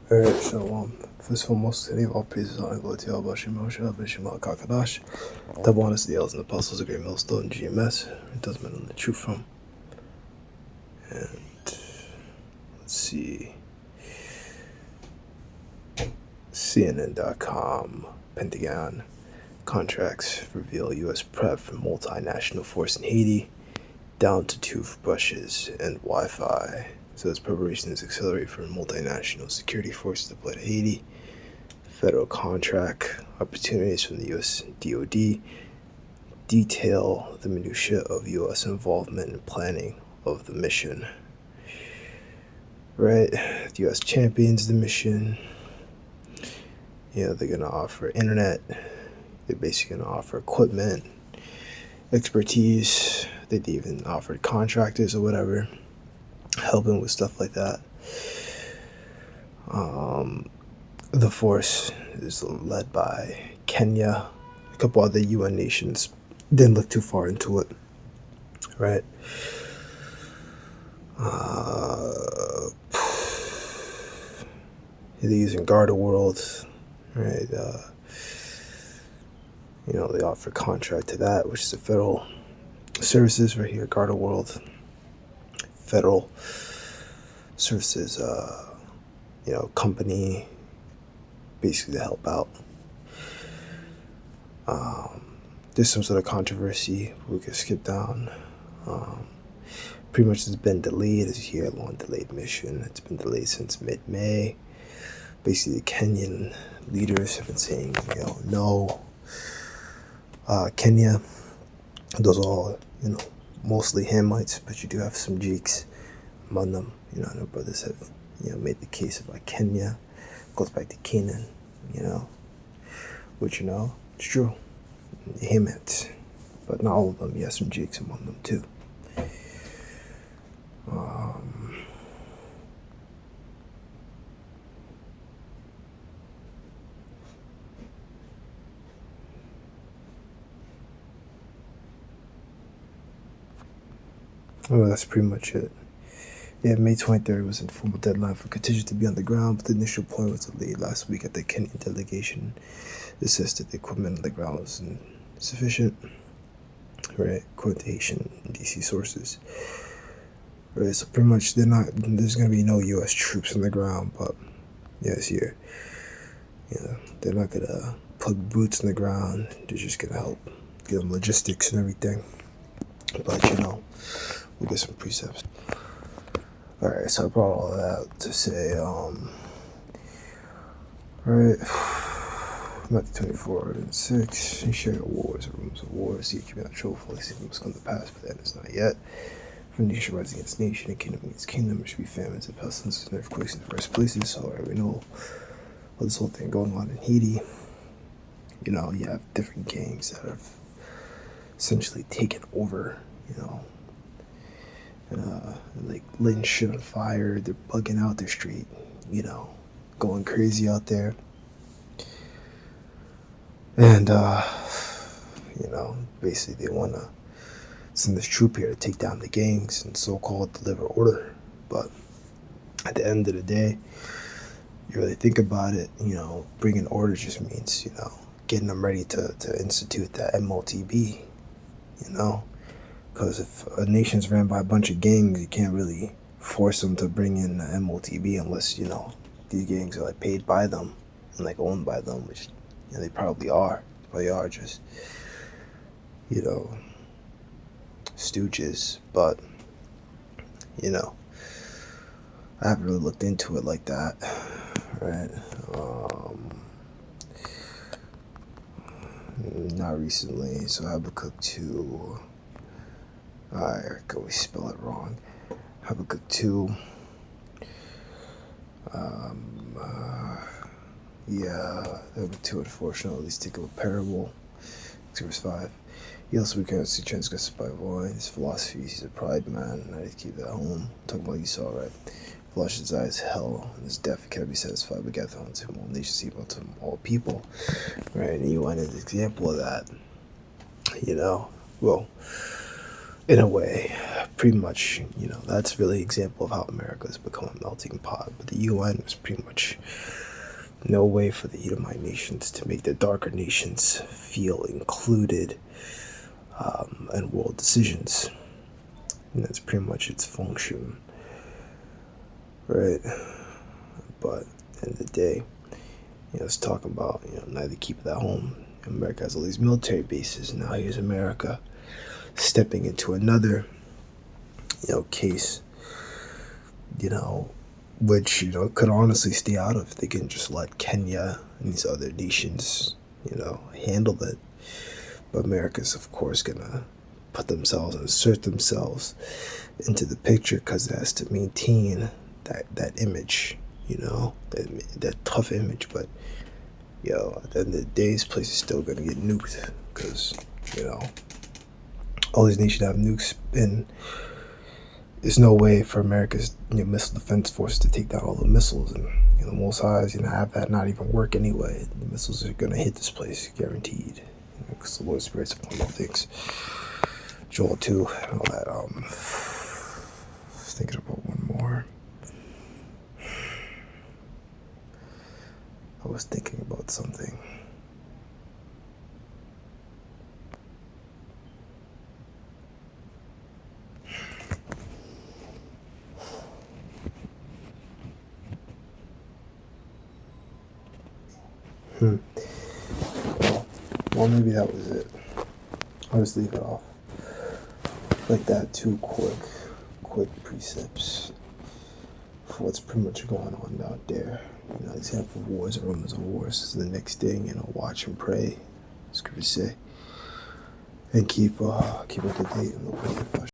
Alright, so first and foremost, any of all praises on go to Yahweh Shema Shah Shema Kakadash. Double honors the elders and apostles, a great millstone, GMS. It does matter the truth from. And let's see. CNN.com, Pentagon contracts reveal U.S. prep for multinational force in Haiti, down to toothbrushes and Wi-Fi. So its preparation is accelerated for multinational security forces deployed to Haiti. Federal contract opportunities from the U.S. DoD detail the minutiae of U.S. involvement in planning of the mission. Right, the U.S. champions the mission. They're going to offer internet. They're basically going to offer equipment, expertise. They even offered contractors or whatever, helping with stuff like that. The force is led by Kenya. A couple other UN nations didn't look too far into it, right? They're using Garda World, right? They offer contract to that, which is a federal services right here, Garda World, federal services, company, basically to help out. There's some sort of controversy we could skip down. Pretty much it's been delayed. It's a year-long delayed mission. It's been delayed since mid-May. Basically, the Kenyan leaders have been saying, no. Kenya, those are all, mostly Hamites, but you do have some Jeeks among them. I know brothers have, made the case about Kenya. Goes back to Canaan, which, it's true. Hamites, but not all of them. You have some Jeeks among them, too. Well, that's pretty much it. Yeah, May 23rd was an informal deadline for contingent to be on the ground, but the initial point was delayed last week at the Kenyan delegation. Assisted the equipment on the ground was insufficient, right? According to Haitian and DC sources. Right, so pretty much there's going to be no U.S. troops on the ground, but yes, here, they're not going to put boots on the ground. They're just going to help give them logistics and everything. But, we'll get some precepts. Alright, so I brought all that to say, right, Matthew 24 and 6, you share your wars, rumors of wars, see if you be not truthful, see what must come to pass, but that is not yet. For nation rise against nation, and kingdom against kingdom, there should be famines and pestilences and earthquakes in various places. So we know this whole thing going on in Haiti. You have different gangs that have essentially taken over, like lighting shit on fire. They're bugging out their street, going crazy out there. And, basically they want to send this troop here to take down the gangs and so-called deliver order. But at the end of the day, you really think about it, bringing order just means, getting them ready to institute that MLTB, because if a nation's ran by a bunch of gangs, you can't really force them to bring in the MLTB unless, these gangs are like paid by them and like owned by them, which they probably are. Probably are just, stooges. But, I haven't really looked into it like that, right? Not recently. So Habakkuk 2. I always spell it wrong. Habakkuk 2. Habakkuk 2, unfortunately, let's take a parable. Verse 5. He also becomes to transgress by wine. His philosophy, he's a pride man, and I just keep that home. Talking about Esau, right? Flush his eyes hell, and his death cannot be satisfied, but gather unto him all nations, even unto him all people. Right? And you want an example of that. Well, in a way, pretty much, that's really an example of how America has become a melting pot. But the UN was pretty much no way for the Edomite nations to make the darker nations feel included in world decisions. And that's pretty much its function, right? But at the end of the day, it's talking about, neither keep it at home. America has all these military bases. Now here's America stepping into another, case, which, could honestly stay out of. They can just let Kenya and these other nations, handle it. But America's, of course, gonna put themselves and insert themselves into the picture because it has to maintain that image, that tough image. But at the end of the day, this place is still gonna get nuked because all these nations have nukes, and there's no way for America's missile defense force to take down all the missiles. And the Most High is gonna have that not even work anyway. The missiles are gonna hit this place, guaranteed, because the Lord Spirit's upon all things. Joel 2 and all that. I was thinking about one more. I was thinking about something. Well, maybe that was it. I'll just leave it off like that. Two quick precepts for what's pretty much going on out there. These type of wars and rumors of wars. This is the next thing. Watch and pray. Scripture say, and keep up to date in the way.